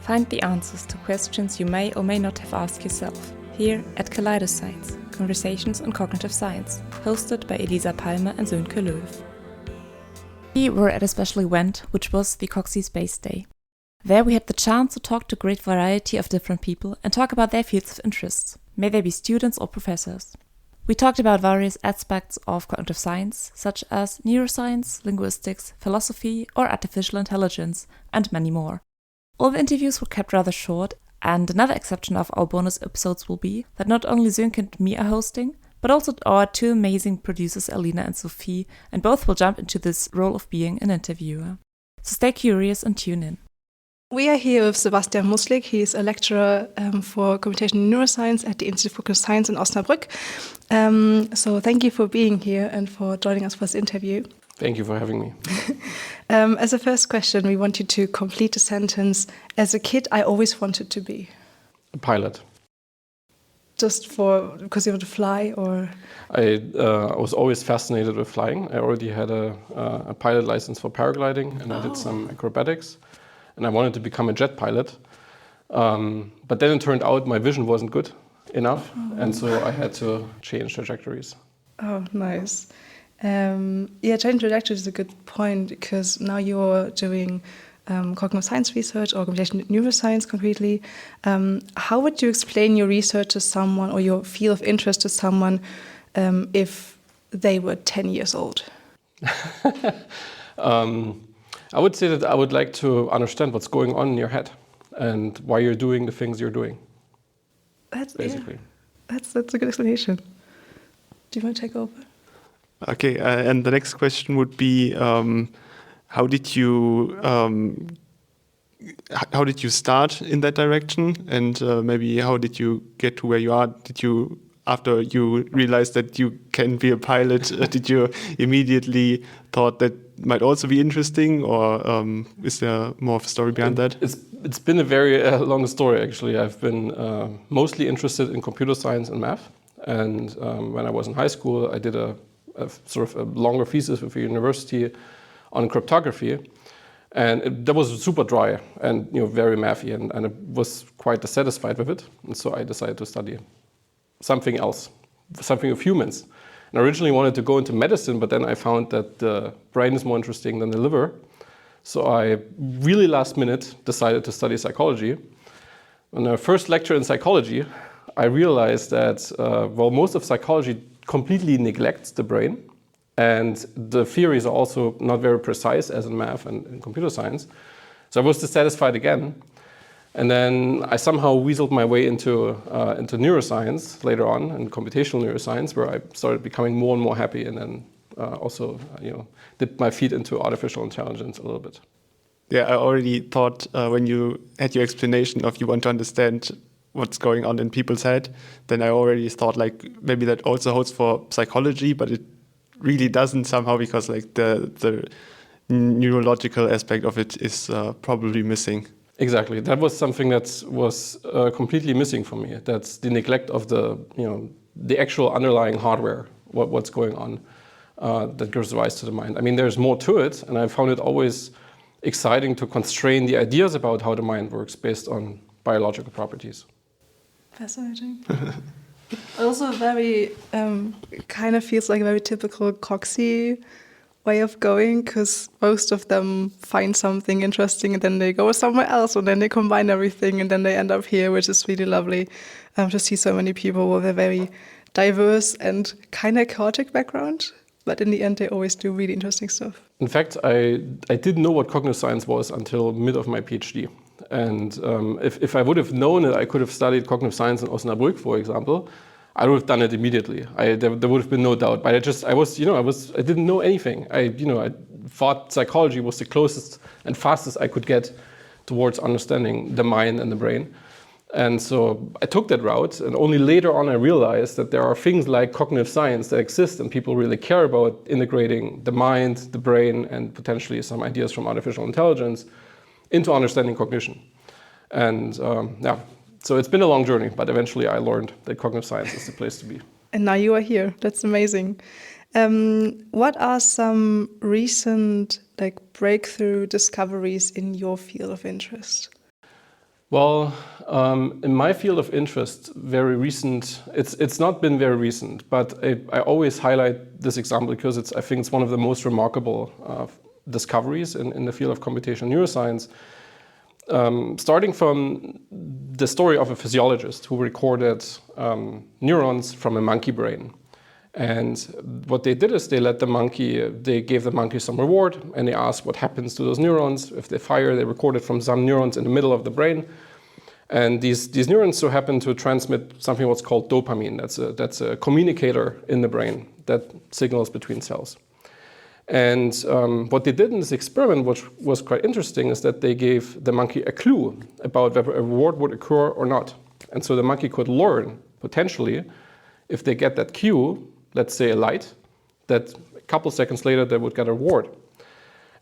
Find the answers to questions you may or may not have asked yourself, here at Science, Conversations on Cognitive Science, hosted by Elisa Palmer and Sönke Löw. We were at a special event, which was the Coxie Space Day. There we had the chance to talk to a great variety of different people and talk about their fields of interest, may they be students or professors. We talked about various aspects of cognitive science, such as neuroscience, linguistics, philosophy, or artificial intelligence, and many more. All the interviews were kept rather short, and another exception of our bonus episodes will be that not only Sönke and me are hosting, but also our two amazing producers Alina and Sophie, and both will jump into this role of being an interviewer. So stay curious and tune in. We are here with Sebastian Musslick. He is a lecturer for computational neuroscience at the Institute for Computer Science in Osnabrück. So thank you for being here and for joining us for this interview. Thank you for having me. As a first question, we want you to complete a sentence. As a kid, I always wanted to be. A pilot. Just because you want to fly, or? I was always fascinated with flying. I already had a pilot license for paragliding, and I did some acrobatics. And I wanted to become a jet pilot. But then it turned out my vision wasn't good enough, and so I had to change trajectories. Oh, nice. Change trajectories is a good point, because now you're doing cognitive science research or computational neuroscience concretely. How would you explain your research to someone, or your field of interest to someone, if they were 10 years old? I would say that I would like to understand what's going on in your head and why you're doing the things you're doing. That's a good explanation. Do you want to take over? Okay, and the next question would be, how did you start in that direction, and maybe how did you get to where you are? Did you, after you realized that you can be a pilot, did you immediately thought that might also be interesting, or is there more of a story behind that? It's been a very long story, actually. I've been mostly interested in computer science and math, and when I was in high school, I did a sort of a longer thesis with a university on cryptography, and that was super dry and very mathy, and I was quite dissatisfied with it, and so I decided to study something else, something of humans. And I originally wanted to go into medicine, but then I found that the brain is more interesting than the liver, so I really last minute decided to study psychology. In our first lecture in psychology, I realized that most of psychology completely neglects the brain, and the theories are also not very precise as in math and in computer science. So I was dissatisfied again, and then I somehow weaseled my way into neuroscience later on, and computational neuroscience, where I started becoming more and more happy, and then also dipped my feet into artificial intelligence a little bit. Yeah, I already thought when you had your explanation of you want to understand what's going on in people's head, then I already thought like maybe that also holds for psychology, but it really doesn't somehow, because like the neurological aspect of it is probably missing. Exactly, that was something that was completely missing for me. That's the neglect of the actual underlying hardware, what's going on, that gives rise to the mind. I mean, there's more to it, and I found it always exciting to constrain the ideas about how the mind works based on biological properties. Fascinating. Also very, kind of feels like a very typical Coxie way of going, because most of them find something interesting and then they go somewhere else, and then they combine everything and then they end up here, which is really lovely to see so many people with a very diverse and kind of chaotic background, but in the end they always do really interesting stuff. In fact, I didn't know what cognitive science was until mid of my PhD. And if I would have known it, I could have studied cognitive science in Osnabrück, for example. I would have done it immediately. There would have been no doubt. But I didn't know anything. I thought psychology was the closest and fastest I could get towards understanding the mind and the brain. And so I took that route, and only later on I realized that there are things like cognitive science that exist, and people really care about integrating the mind, the brain, and potentially some ideas from artificial intelligence into understanding cognition. And so it's been a long journey, but eventually I learned that cognitive science is the place to be. And now you are here. That's amazing. What are some recent breakthrough discoveries in your field of interest? Well, in my field of interest, very recent, it's not been very recent, but I always highlight this example because I think it's one of the most remarkable discoveries in the field of computational neuroscience. Starting from the story of a physiologist who recorded neurons from a monkey brain. And what they did is they gave the monkey some reward, and they asked what happens to those neurons. If they fire, they recorded from some neurons in the middle of the brain. And these neurons so happen to transmit something what's called dopamine. That's a communicator in the brain that signals between cells. And what they did in this experiment, which was quite interesting, is that they gave the monkey a clue about whether a reward would occur or not. And so the monkey could learn, potentially, if they get that cue, let's say a light, that a couple seconds later they would get a reward.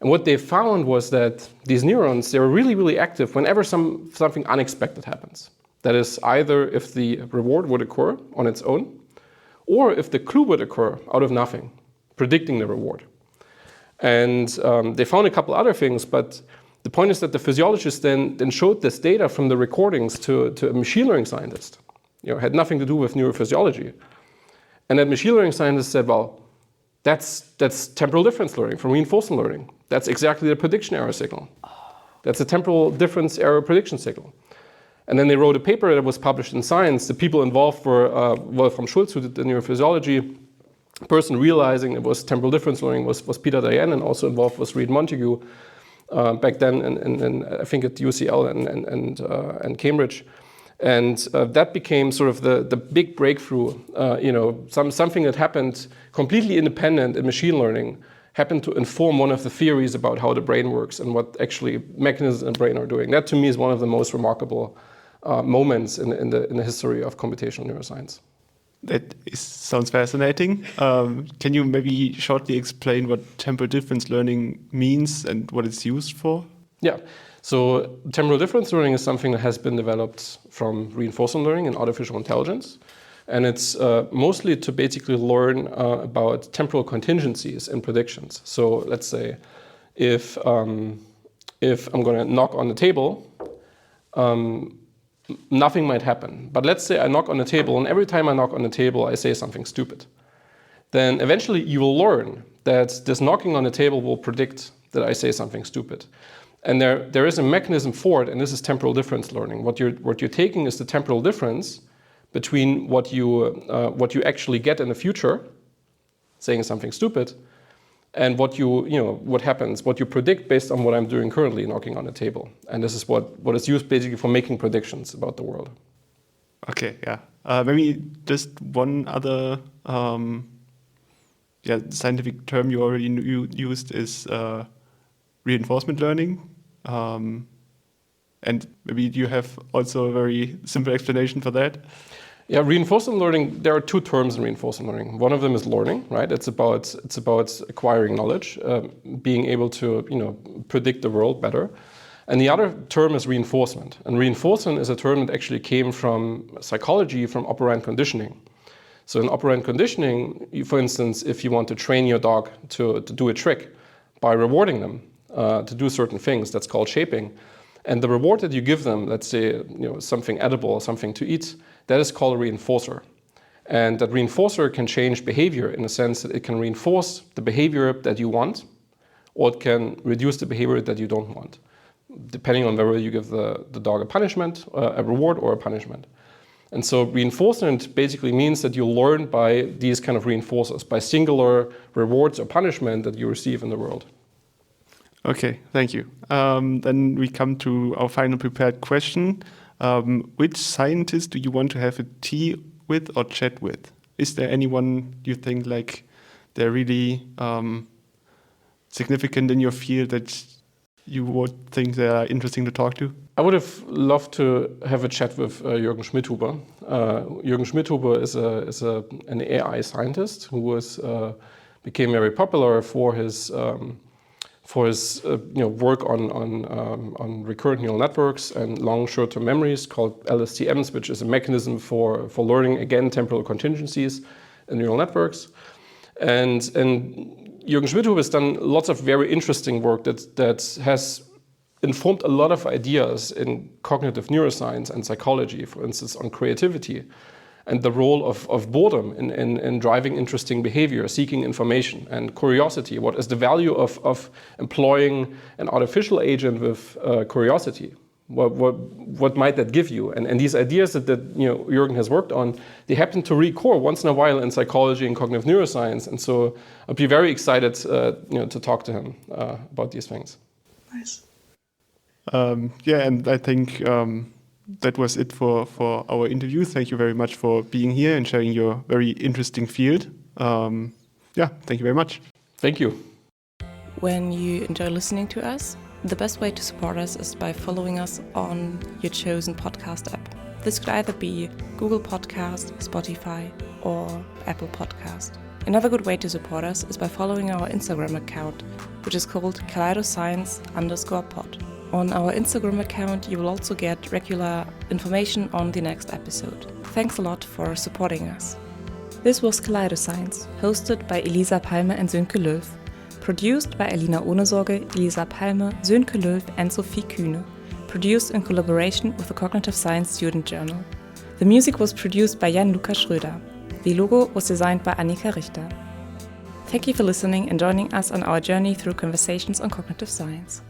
And what they found was that these neurons, they were really, really active whenever something unexpected happens. That is, either if the reward would occur on its own, or if the clue would occur out of nothing, predicting the reward. And they found a couple other things, but the point is that the physiologist then showed this data from the recordings to a machine learning scientist. Had nothing to do with neurophysiology. And that machine learning scientist said, well, that's temporal difference learning from reinforcement learning. That's exactly the prediction error signal. That's a temporal difference error prediction signal. And then they wrote a paper that was published in Science. The people involved were from Schultz, who did the neurophysiology. The person realizing it was temporal difference learning was Peter Dayan, and also involved was Montague back then, and I think at UCL and Cambridge. And that became sort of the big breakthrough. Something that happened completely independent in machine learning happened to inform one of the theories about how the brain works and what actually mechanisms in the brain are doing. That, to me, is one of the most remarkable moments in the history of computational neuroscience. That sounds fascinating. Can you maybe shortly explain what temporal difference learning means and what it's used for? Yeah. So temporal difference learning is something that has been developed from reinforcement learning and artificial intelligence. And it's mostly to basically learn about temporal contingencies in predictions. So let's say if I'm going to knock on the table, nothing might happen. But let's say I knock on the table, and every time I knock on the table, I say something stupid. Then eventually you will learn that this knocking on the table will predict that I say something stupid. And there is a mechanism for it, and this is temporal difference learning. What you're taking is the temporal difference between what you actually get in the future, saying something stupid, and what happens, what you predict based on what I'm doing currently, knocking on the table. And this is what is used basically for making predictions about the world. Okay, yeah. Maybe just one other scientific term you already used is reinforcement learning. And maybe you have also a very simple explanation for that. Yeah, reinforcement learning, there are two terms in reinforcement learning. One of them is learning, right? It's about acquiring knowledge, being able to predict the world better. And the other term is reinforcement. And reinforcement is a term that actually came from psychology, from operant conditioning. So in operant conditioning, for instance, if you want to train your dog to do a trick by rewarding them to do certain things, that's called shaping. And the reward that you give them, let's say something edible, something to eat, that is called a reinforcer. And that reinforcer can change behavior in the sense that it can reinforce the behavior that you want, or it can reduce the behavior that you don't want, depending on whether you give the dog a punishment, a reward, or a punishment. And so reinforcement basically means that you learn by these kind of reinforcers, by singular rewards or punishment that you receive in the world. Okay, thank you. Then we come to our final prepared question. Which scientist do you want to have a tea with or chat with? Is there anyone you think like they're really significant in your field that you would think they are interesting to talk to? I would have loved to have a chat with Jürgen Schmidhuber. Jürgen Schmidhuber is an AI scientist who became very popular for his work on recurrent neural networks and long short-term memories called LSTMs, which is a mechanism for learning, again, temporal contingencies in neural networks. And Jürgen Schmidhuber has done lots of very interesting work that has informed a lot of ideas in cognitive neuroscience and psychology, for instance, on creativity and the role of boredom in driving interesting behavior, seeking information, and curiosity. What is the value of employing an artificial agent with curiosity? What might that give you? And these ideas that Jürgen has worked on, they happen to recur once in a while in psychology and cognitive neuroscience. And so I'd be very excited to talk to him about these things. Nice. And I think that was it for our interview. Thank you very much for being here and sharing your very interesting field. Thank you very much. Thank you. When you enjoy listening to us, the best way to support us is by following us on your chosen podcast app. This could either be Google Podcast, Spotify, or Apple Podcast. Another good way to support us is by following our Instagram account, which is called kaleidoscience_pod. On our Instagram account, you will also get regular information on the next episode. Thanks a lot for supporting us. This was Kaleidoscience, hosted by Elisa Palmer and Sönke Löw. Produced by Alina Ohnesorge, Elisa Palmer, Sönke Löw and Sophie Kühne. Produced in collaboration with the Cognitive Science Student Journal. The music was produced by Jan-Luca Schröder. The logo was designed by Annika Richter. Thank you for listening and joining us on our journey through conversations on cognitive science.